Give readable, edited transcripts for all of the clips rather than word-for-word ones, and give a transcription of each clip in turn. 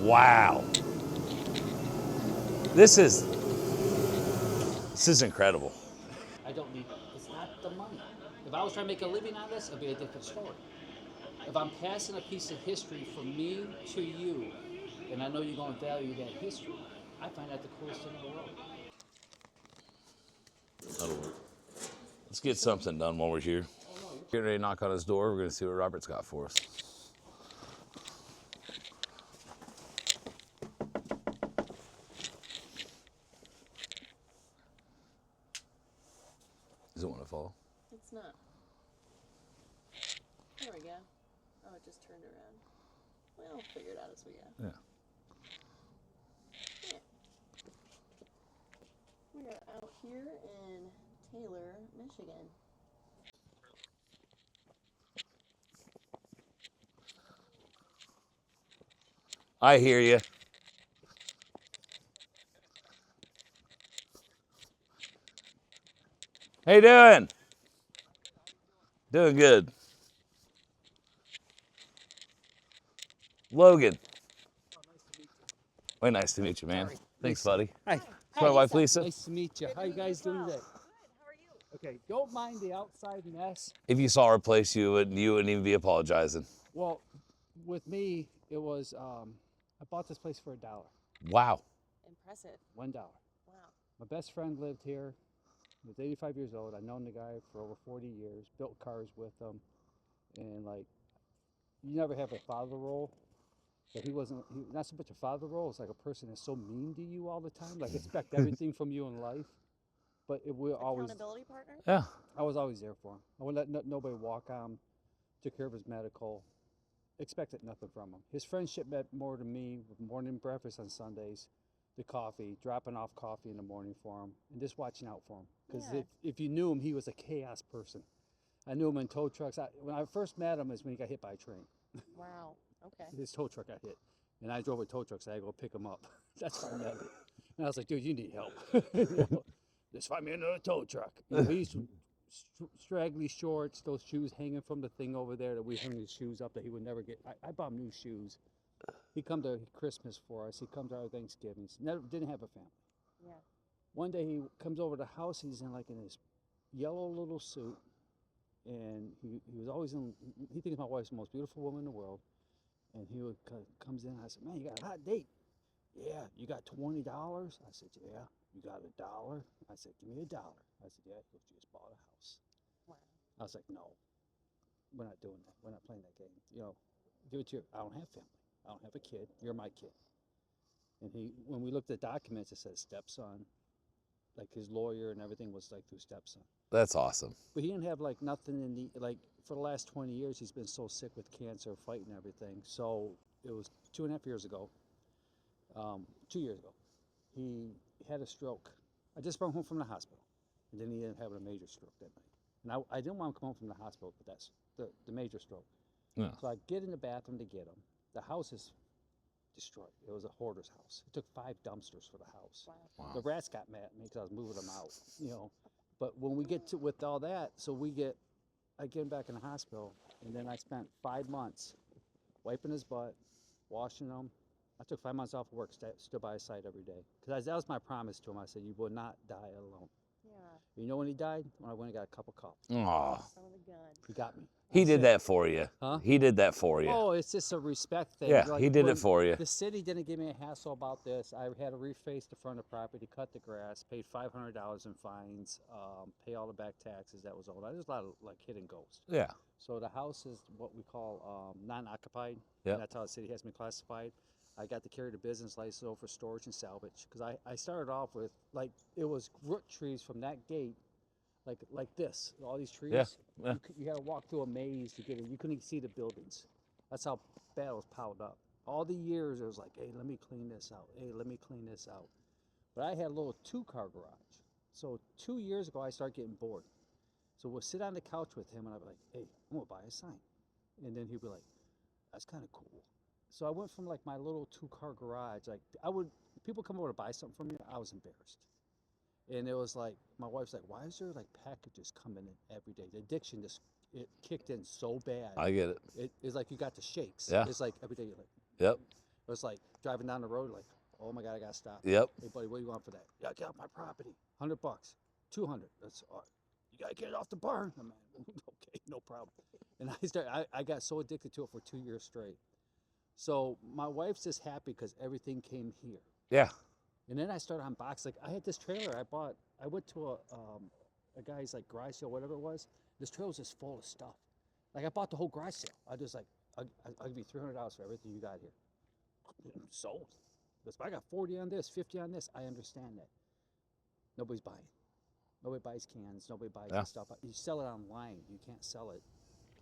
Wow. This is incredible. I don't need, it's not the money. If I was trying to make a living on this, it'd be a different story. If I'm passing a piece of history from me to you, and I know you're going to value that history, I find that the coolest thing in the world. That'll work. Let's get something done while we're here. Getting ready to knock on his door. We're going to see what Robert's got for us. Does it want to fall? It's not. There we go. Oh, it just turned around. Well, we'll figure it out as we go. Yeah. Yeah. We are out here in Taylor, Michigan. I hear you. How you doing? Doing good. Logan. Way nice to meet you, man. Thanks, buddy. Hi. It's my wife, Lisa. Nice to meet you. How you guys doing today? Okay, don't mind the outside mess. If you saw our place, you wouldn't even be apologizing. Well, with me, it was, I bought this place for $1. Wow. Impressive. $1. Wow. My best friend lived here. He was 85 years old. I've known the guy for over 40 years, built cars with him. And like, you never have a father role. But he wasn't, not so much a father role, it's like a person that's so mean to you all the time, like expect everything from you in life. But we're always, Accountability partner? Yeah. I was always there for him. I would let nobody walk on him, took care of his medical, expected nothing from him. His friendship meant more to me with morning breakfast on Sundays, the coffee, dropping off coffee in the morning for him, and just watching out for him. Because Yeah. if you knew him, he was a chaos person. I knew him in tow trucks. When I first met him is when he got hit by a train. Wow. Okay. His tow truck got hit. And I drove a tow truck, so I had to go pick him up. That's how I met him. And I was like, dude, you need help. You know, just find me another tow truck. You know, he used to straggly shorts, those shoes hanging from the thing over there that we hung his shoes up that he would never get. I bought him new shoes. He come to Christmas for us. He come to our Thanksgivings. Never didn't have a family. Yeah. One day he comes over to the house. He's in his yellow little suit, and he was always in. He thinks my wife's the most beautiful woman in the world. And he comes in. I said, "Man, you got a hot date." "Yeah, you got $20?" I said, "Yeah." "You got $1?" I said, "Give me $1." I said, "Yeah." He goes, "You just bought a house." Wow. I was like, "No, we're not doing that. We're not playing that game. You know, do it I don't have family. I don't have a kid. You're my kid." And when we looked at documents, it said stepson. Like his lawyer and everything was like through stepson. That's awesome. But he didn't have like nothing in for the last 20 years, he's been so sick with cancer, fighting everything. So it was 2.5 years ago, 2 years ago, he had a stroke. I just brought him home from the hospital, and then he ended up having a major stroke that night. And I didn't want him to come home from the hospital, but that's the major stroke. Yeah. So I get in the bathroom to get him. The house is destroyed. It was a hoarder's house. It took 5 dumpsters for the house. Wow. The rats got mad at me because I was moving them out, you know. But when we get to with all that, I get him back in the hospital, and then I spent 5 months wiping his butt, washing him. I took 5 months off of work, stood by his side every day. Because that was my promise to him. I said, "You will not die alone." Yeah. You know when he died? When I went and got a cup of coffee. Aw. Son of a gun. He got me. He That's did it. that for you. Huh? He did that for you. Oh, it's just a respect thing. Yeah, he did it for you. The city didn't give me a hassle about this. I had to reface the front of the property, cut the grass, paid $500 in fines, pay all the back taxes that was owed. There's a lot of like hidden ghosts. Yeah. So the house is what we call non-occupied. Yep. And that's how the city has me classified. I got to carry the business license over for storage and salvage because I started off with it was root trees from that gate. Like this, all these trees. Yeah, yeah. You had to walk through a maze to get in. You couldn't even see the buildings. That's how bad it was piled up. All the years it was like, "Hey, let me clean this out. Hey, let me clean this out." But I had a little 2-car garage. So 2 years ago, I started getting bored. So we'll sit on the couch with him, and I'd be like, "Hey, I'm gonna buy a sign," and then he'd be like, "That's kind of cool." So I went from like my little 2-car garage. Like people come over to buy something from me. I was embarrassed. And it was like, my wife's like, "Why is there like packages coming in every day?" The addiction it kicked in so bad. I get it. It's like you got the shakes. Yeah. It's like every day you're like, Yep. It was like driving down the road, like, oh my God, I gotta stop. Yep. Hey buddy, what do you want for that? Yeah, get off my property. $100, 200. That's all right. You gotta get it off the barn. I'm like, okay, no problem. And I got so addicted to it for 2 years straight. So my wife's just happy because everything came here. Yeah. And then I started unboxing. Like I had this trailer I bought. I went to a guy's like garage sale, whatever it was. This trailer was just full of stuff. Like I bought the whole garage sale. I just like, I'll give you $300 for everything you got here. Sold. Because if I got 40 on this, 50 on this, I understand that. Nobody's buying. Nobody buys cans. Nobody buys this stuff. You sell it online. You can't sell it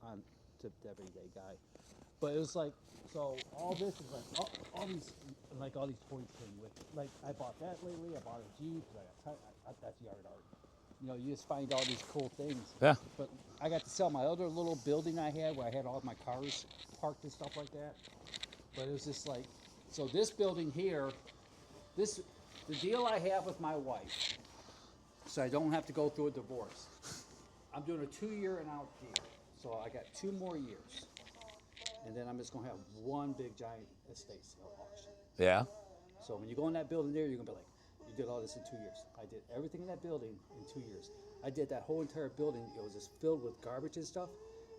on to the everyday guy. But it was like, so all this is like all these toys came with it. Like I bought that lately. I bought a Jeep. That's yard art. You know, you just find all these cool things. Yeah. But I got to sell my other little building I had where I had all of my cars parked and stuff like that. But it was just like, so this building here, the deal I have with my wife, so I don't have to go through a divorce. I'm doing a 2-year and out deal. So I got 2 more years. And then I'm just gonna have one big giant estate sale auction. Yeah. So when you go in that building there, you're gonna be like, you did all this in 2 years. I did everything in that building in 2 years. I did that whole entire building. It was just filled with garbage and stuff.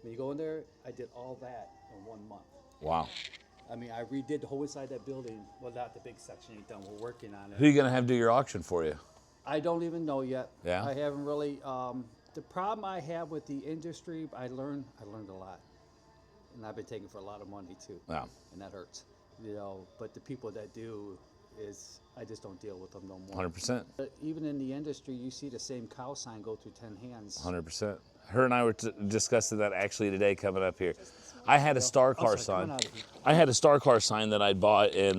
When you go in there, I did all that in 1 month. Wow. I mean, I redid the whole inside that building. Well, not the big section ain't done. We're working on it. Who are you gonna have do your auction for you? I don't even know yet. Yeah. I haven't really. The problem I have with the industry, I learned a lot, and I've been taking for a lot of money too. Yeah. And that hurts, you know. But the people that do, I just don't deal with them no more. 100%. But even in the industry, you see the same cow sign go through 10 hands. 100%. Her and I were discussing that actually today coming up here. I had a Star Car sign. I had a Star Car sign that I'd bought in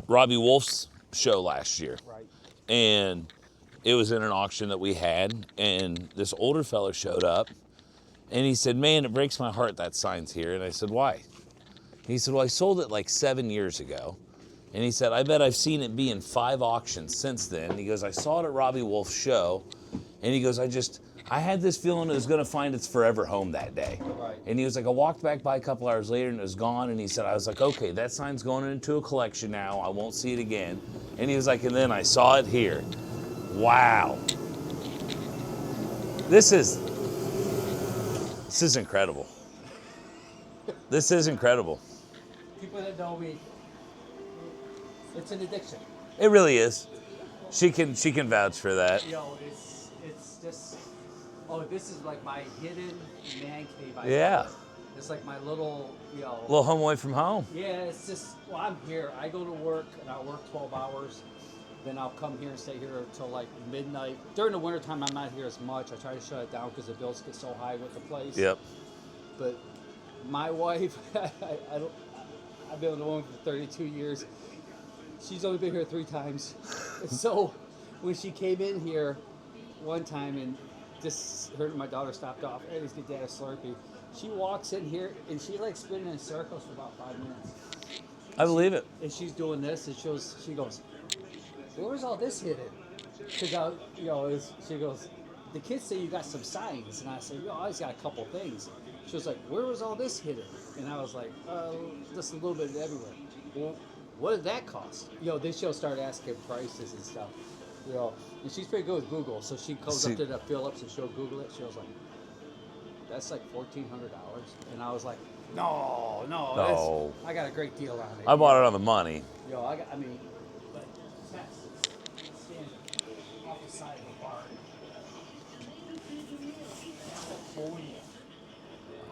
Robbie Wolf's show last year. Right. And it was in an auction that we had, and this older fella showed up, and he said, man, it breaks my heart that sign's here. And I said, why? He said, well, I sold it like 7 years ago. And he said, I bet I've seen it be in 5 auctions since then. He goes, I saw it at Robbie Wolf's show, and he goes, I had this feeling it was going to find its forever home that day. Right. And he was like, I walked back by a couple hours later and it was gone. And he said, I was like, okay, that sign's going into a collection now. I won't see it again. And he was like, and then I saw it here. Wow. This is incredible. This is incredible. People that know me, it's an addiction. It really is. She can vouch for that. You know, it's just, oh, this is like my hidden man cave. Yeah. It's like my little, you know. A little home away from home. Yeah, it's just, well, I'm here. I go to work and I work 12 hours. Then I'll come here and stay here until like midnight. During the wintertime, I'm not here as much. I try to shut it down because the bills get so high with the place. Yep. But my wife, I've been with a woman for 32 years. She's only been here 3 times. So when she came in here one time and her and my daughter stopped off, hey, let's get Dad a Slurpee. She walks in here and she like spinning in circles for about 5 minutes. I believe it. And she's doing this and she goes, where's all this hidden? Because she goes, the kids say you got some signs, and I said, I always got a couple things. She was like, where was all this hidden? And I was like, just a little bit everywhere. Well, what did that cost? Then she'll start asking prices and stuff. And she's pretty good with Google, so she goes up to the Phillips and she'll Google it. She was like, that's like $1,400, and I was like, no, I got a great deal on it. I bought it on the money. But that's standing off the side of the barn.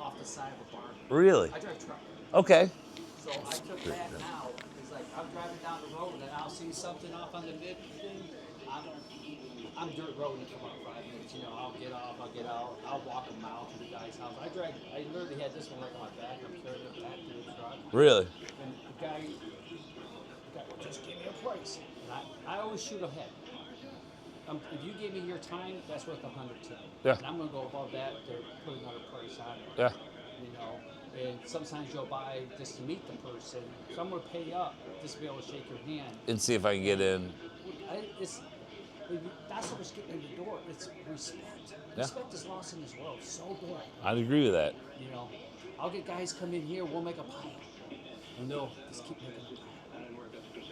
Off the side of the barn. Really? I drive a truck. Okay. So I took that now. It's like I'm driving down the road and I'll see something off on the mid thing. I'm dirt road in about 5 minutes. I'll get off, I'll get out, I'll walk a mile to the guy's house. I literally had this one like on my back. I'm carrying it back to the truck. Really? And the guy just gave me a price. And I always shoot ahead. If you give me your time, that's worth $110. Yeah. And I'm gonna go above that to put another price on it. Yeah. And sometimes you'll buy just to meet the person. So I'm gonna pay up just to be able to shake your hand. And see if I can get in. That's what was getting in the door. It's respect. Yeah. Respect is lost in this world so good. I'd agree with that. I'll get guys come in here. We'll make a pile. And they'll just keep making it.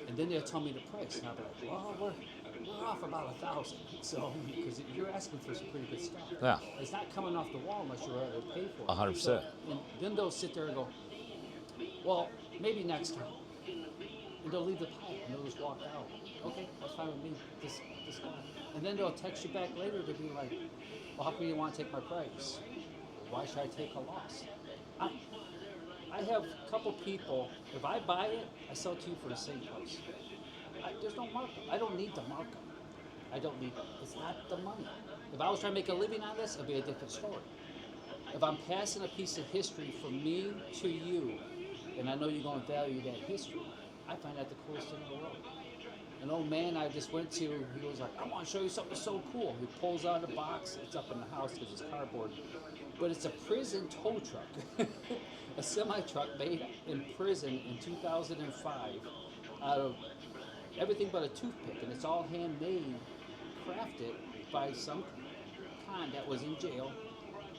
And then they'll tell me the price, and I'll be like, well, we're off about 1,000. So, because you're asking for some pretty good stuff. Yeah. It's not coming off the wall unless you're ready to pay for it. 100%. So, and then they'll sit there and go, well, maybe next time. And they'll leave the pile and they'll just walk out. Okay, that's fine with me. This guy. And then they'll text you back later to be like, well, how come you want to take my price? Why should I take a loss? I have a couple people, if I buy it, I sell it to you for the same price. There's no markup. I don't need the markup. I don't need it. It's not the money. If I was trying to make a living on this, it'd be a different story. If I'm passing a piece of history from me to you, and I know you're going to value that history, I find that the coolest thing in the world. An old man I just went to, he was like, I want to show you something so cool. He pulls out a box. It's up in the house because it's cardboard. But it's a prison tow truck. A semi-truck made in prison in 2005 out of everything but a toothpick. And it's all handmade, crafted by some con that was in jail.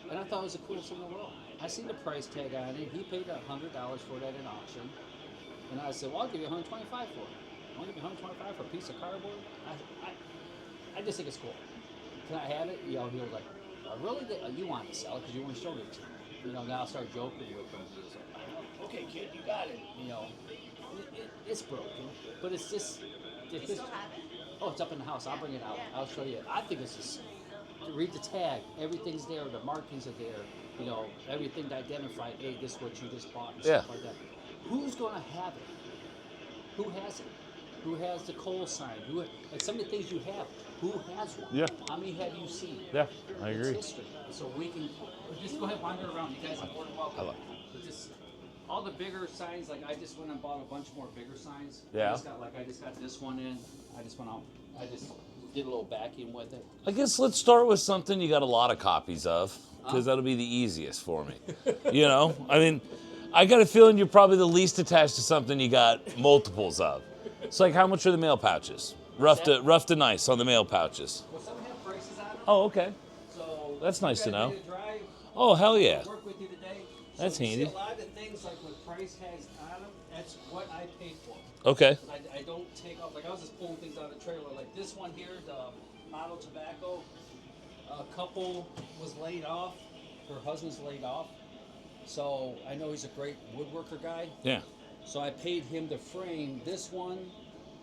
And I thought it was the coolest thing in the world. I seen the price tag on it. He paid $100 for it at an auction. And I said, well, I'll give you $125 for it. I'll give you $125 for a piece of cardboard? I just think it's cool. Can I have it? He was like, really? You want to sell it because you want to show it to me. Now I'll start joking with him. He's like, okay, kid, you got it. It's broken. But it's just... You still have it? Oh, it's up in the house. I'll bring it out. Yeah. I'll show you. I think it's just... Read the tag. Everything's there. The markings are there. Everything to identify, hey, this is what you just bought and stuff like that. Who's going to have it? Who has it? Who has the coal sign? Like some of the things you have, who has one? Yeah. How many have you seen? Yeah, I agree. It's history. So we can just go ahead and wander around. You guys are more than welcome. Just all the bigger signs, like I just went and bought a bunch more bigger signs. Yeah. I just got this one in. I just went out. I just did a little backing with it. I guess let's start with something you got a lot of copies of, because that'll be the easiest for me. I mean, I got a feeling you're probably the least attached to something you got multiples of. It's like, how much are the mail pouches? Rough to nice on the mail pouches. Well, some have prices on them. Oh, okay. So That's nice to know. Drive, Oh, hell yeah. work with you today. That's so handy. See, a lot of the things like what price has on them, that's what I paid for. Okay. I don't take off, like I was just pulling things out of the trailer. Like this one here, the model tobacco, a couple was laid off. Her husband's laid off. So I know he's a great woodworker guy. Yeah. So I paid him to frame this one,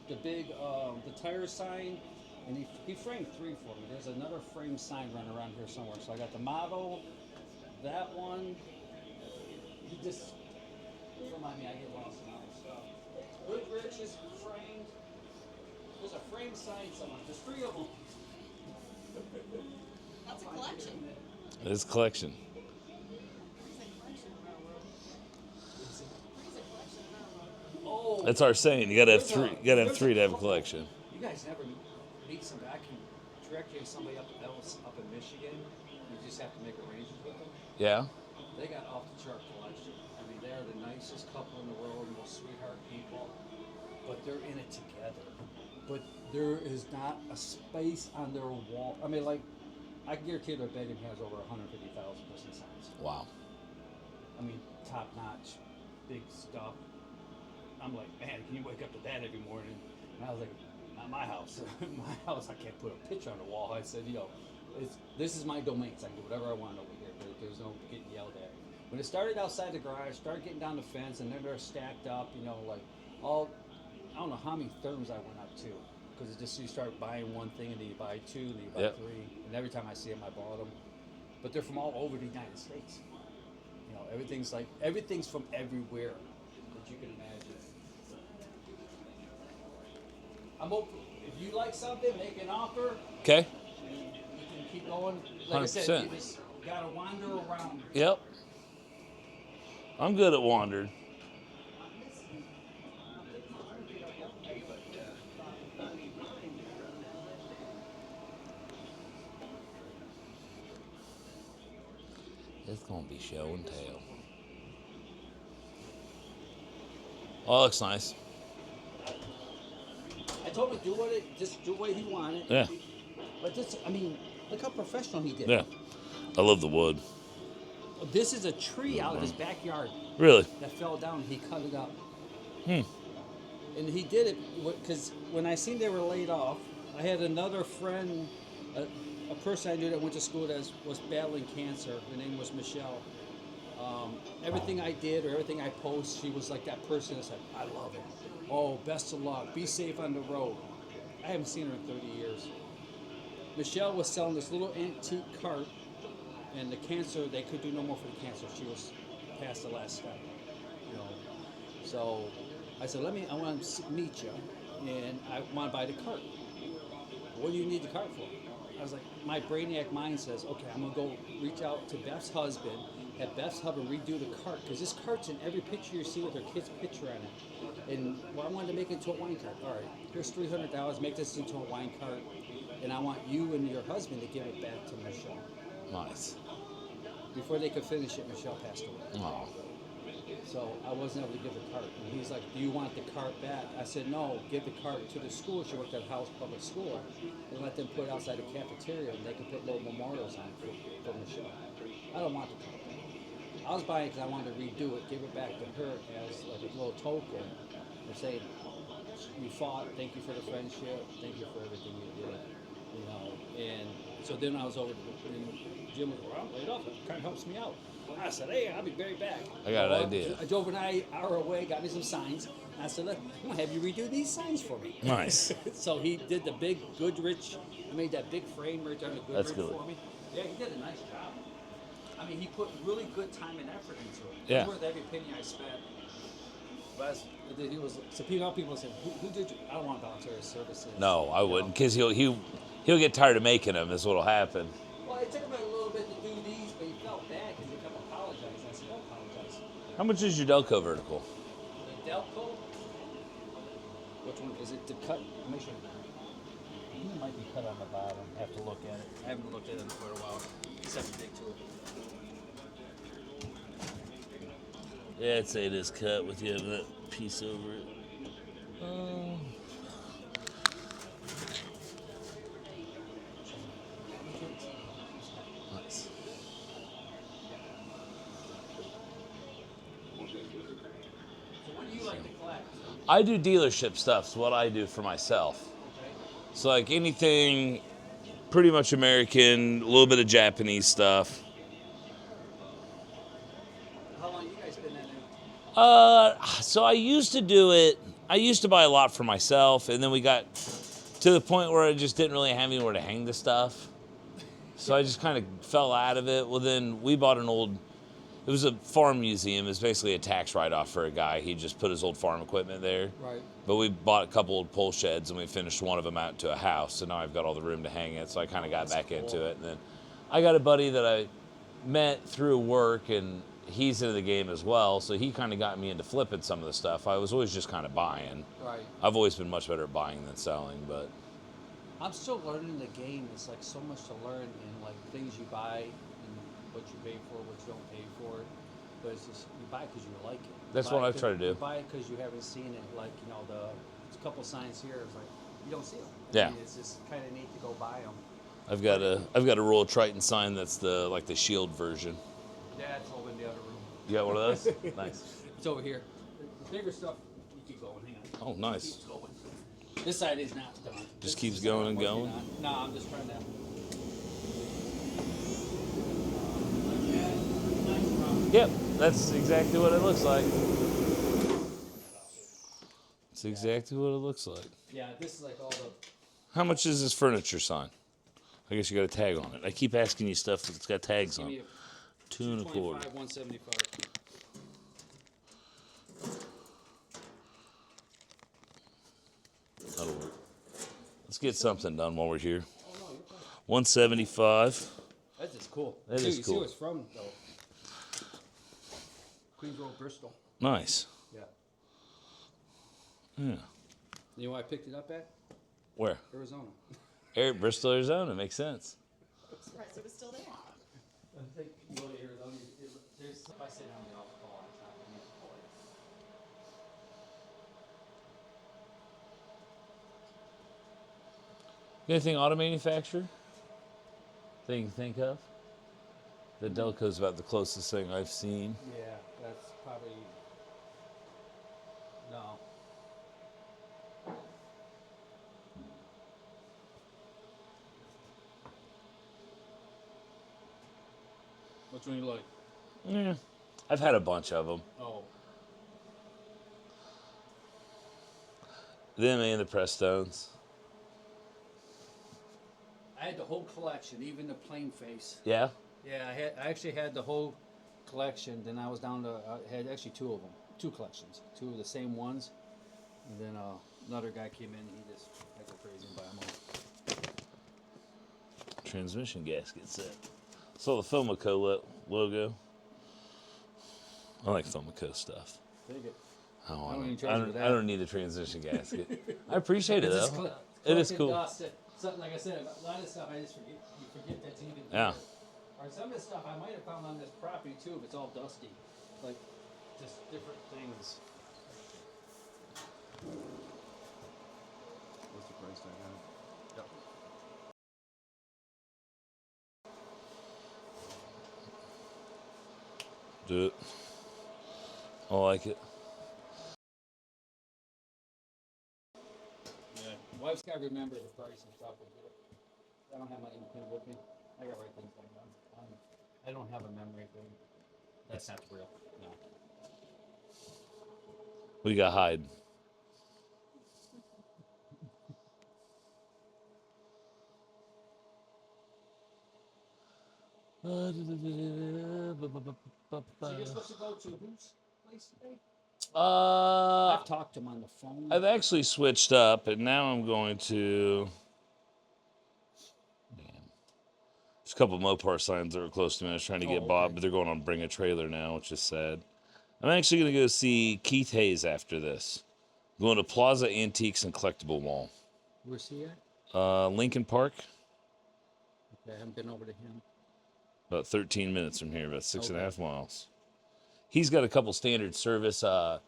the big, the tire sign, and he framed 3 for me. There's another frame sign running around here somewhere. So I got the model, that one. He just, remind me, I get lost in all this stuff. Woodbridge is framed. There's a frame sign somewhere. There's 3 of them. That's a collection. It's a collection. Oh, That's our saying. You gotta have 3. You gotta have 3 to have a collection. you guys never meet somebody. I can direct you to somebody up in Michigan. You just have to make arrangements with them. Yeah. They got off the chart collection. I mean, they are the nicest couple in the world, most sweetheart people. But they're in it together. But there is not a space on their wall. I mean, like, I can guarantee their bedroom has over 150,000 missing signs. Wow. I mean, top notch, big stuff. I'm like, man, can you wake up to that every morning? And I was like, not my house. My house, I can't put a picture on the wall. I said, this is my domain. So I can do whatever I want over here. There's no getting yelled at. When it started outside the garage, started getting down the fence, and then they're stacked up, like all, I don't know how many therms I went up to. Because it just, you start buying one thing, and then you buy 2, and then you buy 3. And every time I see them, I bought them. But they're from all over the United States. Everything's from everywhere that you can imagine. I'm open. If you like something, make an offer. Okay. You can keep going. Like 100%. I said, you just gotta wander around. Yep. I'm good at wandering. It's gonna be show and tell. Oh, that looks nice. I told him just do what he wanted. Yeah. But look how professional he did. Yeah. I love the wood. This is a tree out of his backyard. Really? That fell down. He cut it up. And he did it because when I seen they were laid off, I had another friend, a person I knew that went to school that was battling cancer. Her name was Michelle. Everything I did or everything I post, she was like that person that said, I love it. Oh, best of luck. Be safe on the road. I haven't seen her in 30 years. Michelle was selling this little antique cart, and the cancer, they could do no more for the cancer. She was past the last step, you know. So I said, I want to meet you, and I want to buy the cart. What do you need the cart for? I was like, my brainiac mind says, okay, I'm gonna go reach out to Beth's husband, have Beth's husband redo the cart, because this cart's in every picture you see with her kid's picture on it. And well, I wanted to make it into a wine cart. All right, here's $300, make this into a wine cart, and I want you and your husband to give it back to Michelle. Nice. Before they could finish it, Michelle passed away. Oh. So I wasn't able to give the cart. And he's like, do you want the cart back? I said, no, give the cart to the school. She worked at House Public School. And let them put it outside the cafeteria, and they can put little memorials on it for Michelle. I don't want the cart back. I was buying it because I wanted to redo it, give it back to her as like a little token. And say, you fought, thank you for the friendship, thank you for everything you did. You know, and so then I was over, and Jim was, well, I'm laid off. It kind of helps me out. I said, hey, I'll be very back. I got an idea. I drove an hour away, got me some signs. And I said, I'm going to have you redo these signs for me. Nice. So he did the big Goodrich. I made that big frame right there on the That's Goodrich good. for me. Yeah, he did a nice job. I mean, he put really good time and effort into it. Yeah. It was worth every penny I spent. But he was, so people said, who did you? I don't want voluntary services. No, I wouldn't, because he'll get tired of making them. Is what'll happen. Well, it took him a little bit to do these, but he felt bad because he kept apologizing. I said, don't apologize. How much is your Delco vertical? The Delco? Which one? Is it the cut? Make sure. I think it might be cut on the bottom. I have to look at it. I haven't looked at it in quite a while. Just have to dig to it. Yeah, I'd say it is cut with you having that piece over it. Nice. So what do you like to collect? I do dealership stuff. Is what I do for myself. Okay. So like anything, pretty much American, a little bit of Japanese stuff. How long you guys been in there? So I used to do it. I used to buy a lot for myself, and then we got to the point where I just didn't really have anywhere to hang the stuff. So I just kind of fell out of it. Well, then we bought an old. It was a farm museum. It's basically a tax write-off for a guy. He just put his old farm equipment there. Right. But we bought a couple old pole sheds, and we finished one of them out to a house. So now I've got all the room to hang it. So I kind of got back into it. And then I got a buddy that I met through work, and he's into the game as well. So he kind of got me into flipping some of the stuff. I was always just kind of buying. Right. I've always been much better at buying than selling, but I'm still learning the game. It's like so much to learn in like things you buy and what you pay for, what you don't pay for. But it's just you buy because you like it. That's what I've tried to do. You buy it because you haven't seen it. Like there's a couple signs here. It's like you don't see them. Yeah. I mean, it's just kind of neat to go buy them. I've got a roll of Triton sign that's the Shield version. Yeah, it's over in the other room. You got one of those? Nice. It's over here. The bigger stuff, you keep going. Hang on. Oh, nice. Keeps going. This side is not done. Just This keeps is going and what I'm going? working on. No, I'm just trying to. Yep, that's exactly what it looks like. That's exactly what it looks like. Yeah, this is like all the. How much is this furniture sign? I guess you got a tag on it. I keep asking you stuff that's got tags Give on me it. a 2 1/4. 175. That'll work. Let's get something done while we're here. Oh no, you're fine. 175. That's just cool. That Dude, is you cool. see where it's from though? Queens Road, Bristol. Nice. Yeah. Yeah. You know where I picked it up at? Where? Arizona. Bristol, Arizona. Makes sense. I'm surprised it was still there. I think you go to Arizona. There's if I sit down the alcohol, it's not gonna be recorded. Anything auto manufacturer that you can think of? The Delco's about the closest thing I've seen. Yeah, that's probably no. Which one you like? Yeah, I've had a bunch of them. Oh, Them and the Prestones. I had the whole collection, even the plain face. Yeah. Yeah, I actually had the whole collection. Then I was down to I had actually two of them, two collections, two of the same ones. And then another guy came in. He just had to go crazy and buy them all. Transmission gasket set. So the Filmico logo. I like Filmico stuff. Take it. Oh, I don't even charge you for I that. don't need the transmission gasket. I appreciate it It's though. just It is collected cool. dust. Something like I said, a lot of stuff I just forget. You forget that's even Yeah. here. Or some of the stuff I might have found on this property too, if it's all dusty, like just different things. What's the price tag on it? Yep. Do it. I like it. Yeah. Wife's got to remember the price and stuff. I don't have my ink pen with me. I got to write things down. I don't have a memory thing. That's not real. No. We got hide. So you're supposed to go to whose place today? Uh, I've talked to him on the phone. I've actually switched up, and now I'm going to. Damn. There's a couple Mopar signs that were close to me. I was trying to get okay. Bob, but they're going on Bring a Trailer now, which is sad. I'm actually going to go see Keith Hayes after this. Going to Plaza Antiques and Collectible Mall. Where's he at? Lincoln Park, Okay, I haven't been over to him. about 13 minutes from here, about 6.5 Okay. miles. He's got a couple standard service. I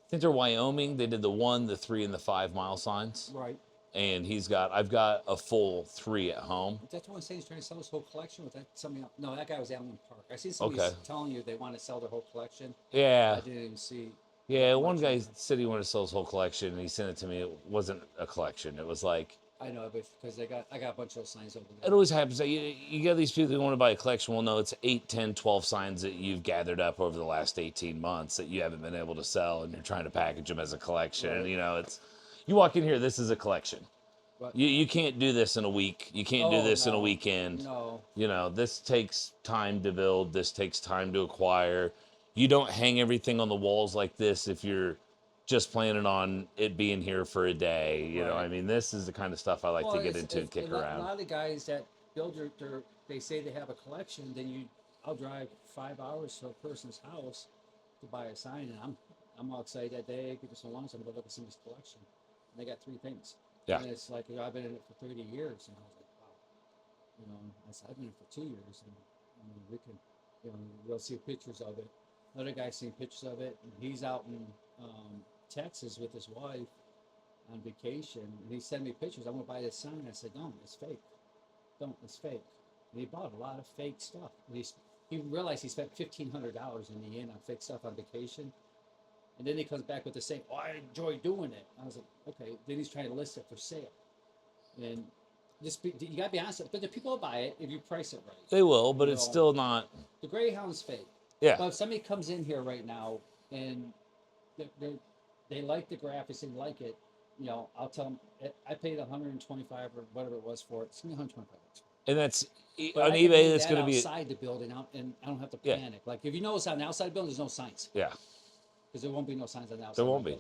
think they're Wyoming. They did the 1, the 3, and the 5 mile signs. Right. And I've got a full 3 at home. Is that the one saying he's trying to sell his whole collection? Was that somebody else? No, that guy was Allen Park. I see somebody Okay. telling you they want to sell their whole collection. Yeah. I didn't even see. Yeah, that one much guy in there. said he wanted to sell his whole collection, and he sent it to me. It wasn't a collection. It was like, I know, but because I got a bunch of those signs over it there. always happens. You get these people who want to buy a collection. Well, no, it's 8, 10, 12 signs that you've gathered up over the last 18 months that you haven't been able to sell, and you're trying to package them as a collection. Right. And, you walk in here, this is a collection. But, You can't do this in a week. You can't do this in a no, weekend. No. This takes time to build. This takes time to acquire. You don't hang everything on the walls like this if you're just planning on it being here for a day. Right. This is the kind of stuff I like to get into and kick a around. lot of the guys that build they say they have a collection. Then I'll drive 5 hours to a person's house to buy a sign, and I'm all excited that day. Give us a lunch. I'm gonna look at somebody's collection, and they got 3 things. Yeah. And it's like, I've been in it for 30 years, and I was like, wow. I said, I've been in it for 2 years, and we can, we'll see pictures of it. Another guy's seen pictures of it, and he's out in Texas with his wife on vacation, and he sent me pictures. I'm gonna buy this sign. I said, don't, it's fake. Don't, it's fake. And he bought a lot of fake stuff. He realized he spent $1,500 in the end on fake stuff on vacation. And then he comes back with the same, I enjoy doing it. I was like, okay. Then he's trying to list it for sale. And you gotta be honest, but the people will buy it if you price it right. They will, but it's still not. The Greyhound's fake. Yeah. But if somebody comes in here right now and they like the graphics and like it, I'll tell them, I paid $125 or whatever it was for it. It's gonna be $125. And that's But on I can eBay. leave That's that going to be outside the building out, and I don't have to Yeah. panic. Like if you notice on the outside building, there's no signs yeah. because there won't be no signs on the outside. There of won't the be.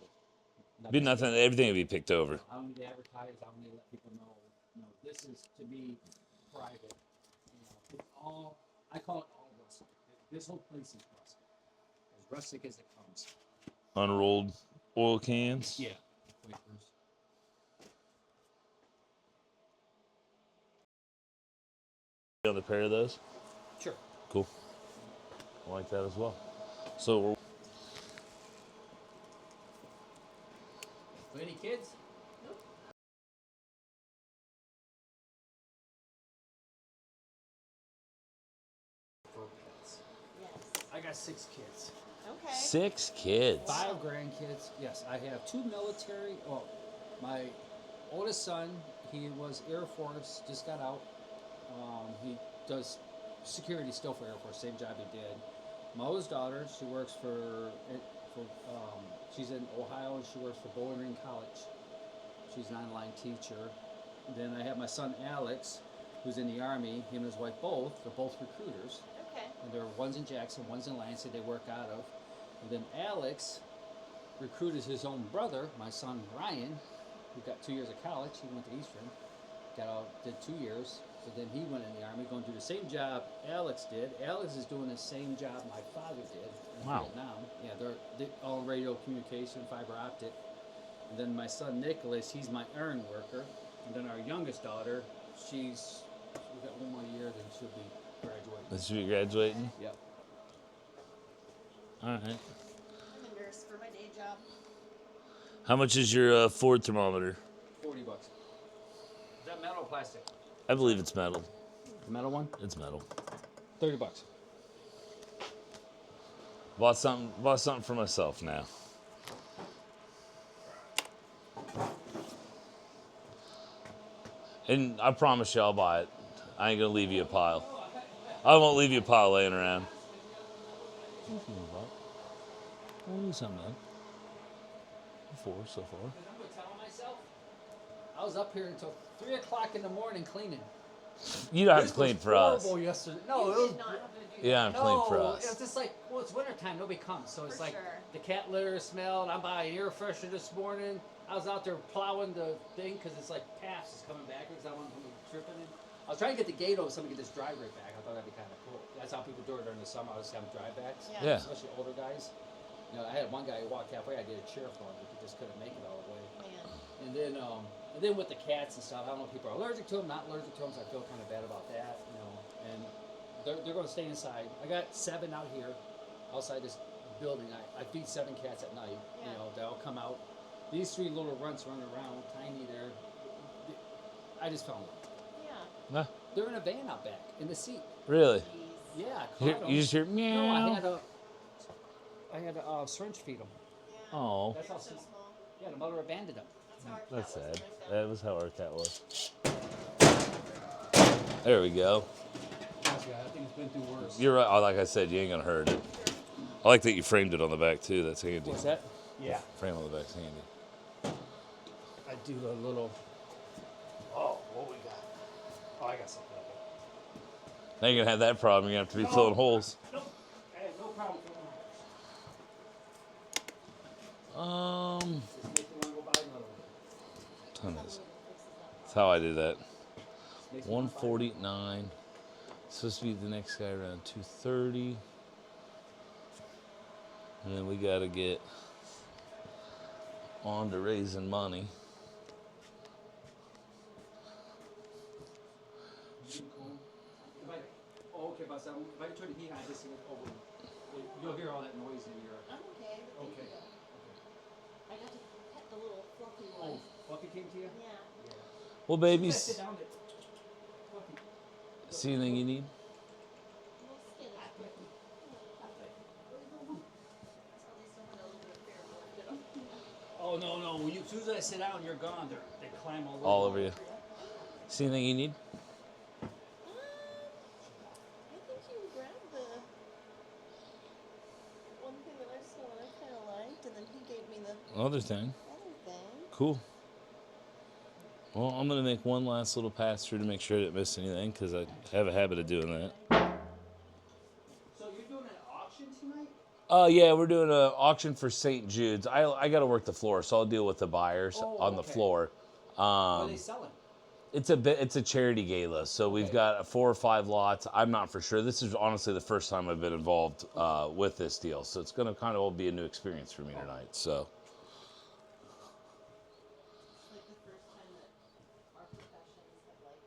building. Be nothing. Everything will be picked over. I don't need to advertise. I don't need to let people know. This is to be private. It's all. I call it all rustic. This whole place is rustic. As rustic as it comes. Unrolled oil cans. Yeah. Wafers. On a pair of those. Sure. Cool. I like that as well. So we're Any kids? Nope. For pets. Yes. I got 6 kids. Okay. 6 kids. 5 grandkids. Yes, I have 2 military. Oh, my oldest son, he was Air Force, just got out. He does security still for Air Force, same job he did. My oldest daughter, she works she's in Ohio and she works for Bowling Green College. She's an online teacher. Then I have my son Alex, who's in the Army. Him and his wife they're both recruiters. Okay. And one's in Jackson, one's in Lansing, they work out of. And then Alex recruited his own brother, my son Ryan, who got 2 years of college. He went to Eastern, did 2 years. So then he went in the Army, going to do the same job Alex did. Alex is doing the same job my father did in Wow. Vietnam. Yeah, they're all radio communication, fiber optic. And then my son Nicholas, he's my iron worker. And then our youngest daughter, we got 1 more year, then she'll be graduating. This should be graduating. Yep. All right. I'm a nurse for my day job. How much is your Ford thermometer? $40. Is that metal or plastic? I believe it's metal. The metal one? It's metal. $30. Bought something for myself now. And I promise you I'll buy it. I ain't gonna leave you a pile. I won't leave you a pile laying around. I'll do something, man. 4 so far. I'm gonna tell myself. I was up here until 3 o'clock in the morning cleaning. You don't have This to clean was for us. horrible yesterday. No, it You was. did not have to do You don't have to clean for No, us. it's just like, well, it's wintertime, nobody comes. So it's For like sure. the cat litter smelled. I'm buying air freshener this morning. I was out there plowing the thing because it's like PAFS is coming back because I want to be tripping. I was trying to get the gate open so I could get this driveway back. I thought that'd be kind of cool. That's how people do it during the summer. I was having drivebacks. Yeah. Especially older guys. You know, I had one guy who walked halfway. I did a chair for him, but he just couldn't make it all the way. Man. And then with the cats and stuff, I don't know if people are allergic to them, not allergic to them, so I feel kind of bad about that, you know. And they're going to stay inside. I got 7 out here, outside this building. I feed 7 cats at night. Yeah. You know, they all come out. These 3 little runts running around, tiny there. I just found them. Yeah. Huh? They're in a van out back, in the seat. Really? Jeez. Yeah, I You, caught 'em. you just hear No, meow. I had a syringe feed them. Yeah. Oh, That's how. So small. Yeah, the mother abandoned them. That's how our cat that's was sad. like That was how our cat was. There we go. Honestly, I think it's been through worse. You're right. Oh, like I said, you ain't gonna hurt it. I like that you framed it on the back too. That's handy. What's that? Yeah. Frame on the back's handy. I do a little. Oh, what we got? Oh, I got something. Now you're gonna have that problem. You're gonna have to be filling holes. Nope. I have no problem filling Just make the one go buy another one. Ton is. That's how I do that. 149. Supposed to be the next guy around 230. And then we gotta get on to raising money. Oh, okay, but if I turn the heat on, this will over. You'll hear all that noise in your. I'm okay. Thank Okay. you. I got to pet the little fluffy Oh, one. Fluffy came to you? Yeah. Well, Sit babies, down there. Fluffy. see anything you need? Little skin is quick. That's how they still have a little bit of pheromone, you know? Oh no no! When as soon as I sit down, you're gone. They climb all over. All over you. See anything you need? I think you grabbed the one thing that I saw that I kind of liked, and then he gave me the Other thing. other thing. Cool. Well, I'm gonna make one last little pass through to make sure I didn't miss anything because I have a habit of doing that. So you're doing an auction tonight? Yeah, we're doing an auction for St. Jude's. I got to work the floor, so I'll deal with the buyers Oh, on the okay. floor. What are they selling? It's a charity gala, so we've Okay. got 4 or 5 lots. I'm not for sure. This is honestly the first time I've been involved with this deal, so it's gonna kind of all be a new experience for me tonight. So It's like the first time that our professions have like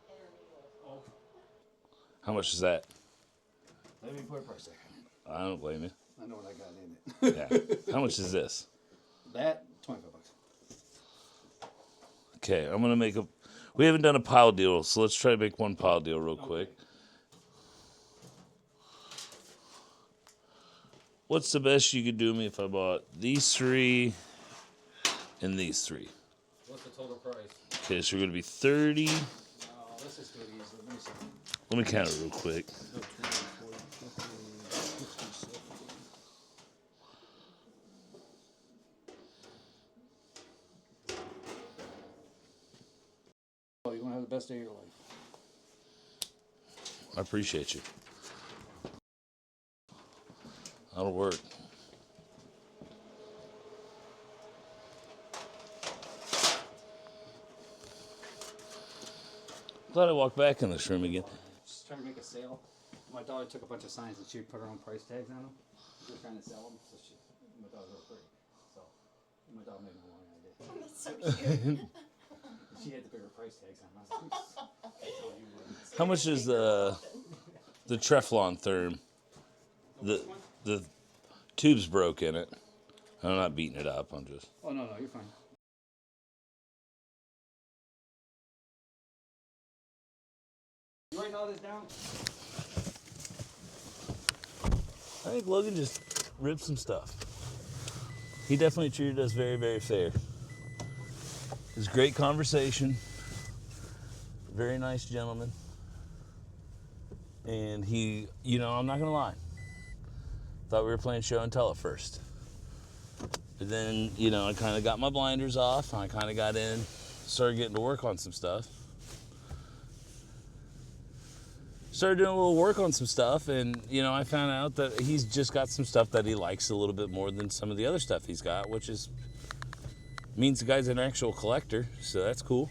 intermingled. Oh, how much is that? let me put a price tag on I don't blame you. it. I know what I got in it. Yeah. How much is this? That $25. Okay, I'm gonna make a. We haven't done a pile deal, so let's try to make one pile deal real quick. What's the best you could do me if I bought these 3 and these 3? What's the total price? Okay, so we're gonna be 30. No, let's just do it easy. Let me see. Let me count it real quick. No, 20, 40, 50, 60, 70. Oh, you're gonna have the best day of your life. I appreciate you. That'll work. Glad I walked back in this room again. Just trying to make a sale. My daughter took a bunch of signs and she put her own price tags on them. She was trying to sell them, so my daughter's real pretty. So my daughter made more money than I did. That's so cute. She had the bigger price tags on them. I was like, "That's all you want." How much is the Teflon therm? The tube's broke in it. I'm not beating it up. I'm just. Oh no, you're fine. You writing all this down? I think Logan just ripped some stuff. He definitely treated us very, very fair. It was a great conversation. Very nice gentleman. And he, I'm not gonna lie. Thought we were playing show and tell at first. But then, I kind of got my blinders off and I kind of got in, started getting to work on some stuff. Started doing a little work on some stuff, and I found out that he's just got some stuff that he likes a little bit more than some of the other stuff he's got, which means the guy's an actual collector, so that's cool.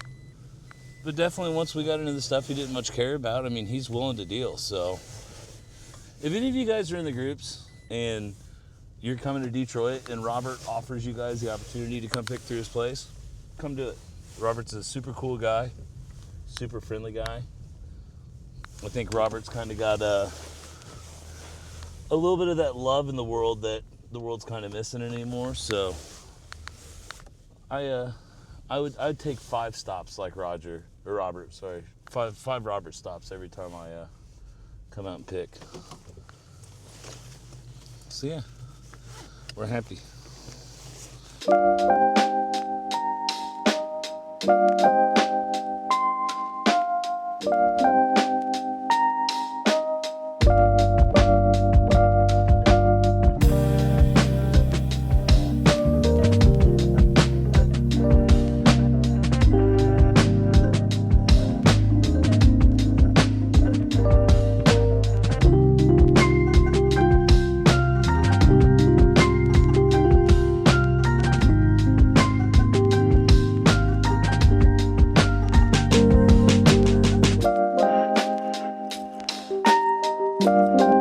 But definitely once we got into the stuff he didn't much care about, I mean, he's willing to deal. So if any of you guys are in the groups and you're coming to Detroit and Robert offers you guys the opportunity to come pick through his place, come do it. Robert's a super cool guy, super friendly guy. I think Robert's kind of got a little bit of that love in the world that the world's kind of missing anymore. So I'd take 5 stops like Robert, sorry, five Robert stops every time I come out and pick. So yeah, we're happy. Thank you.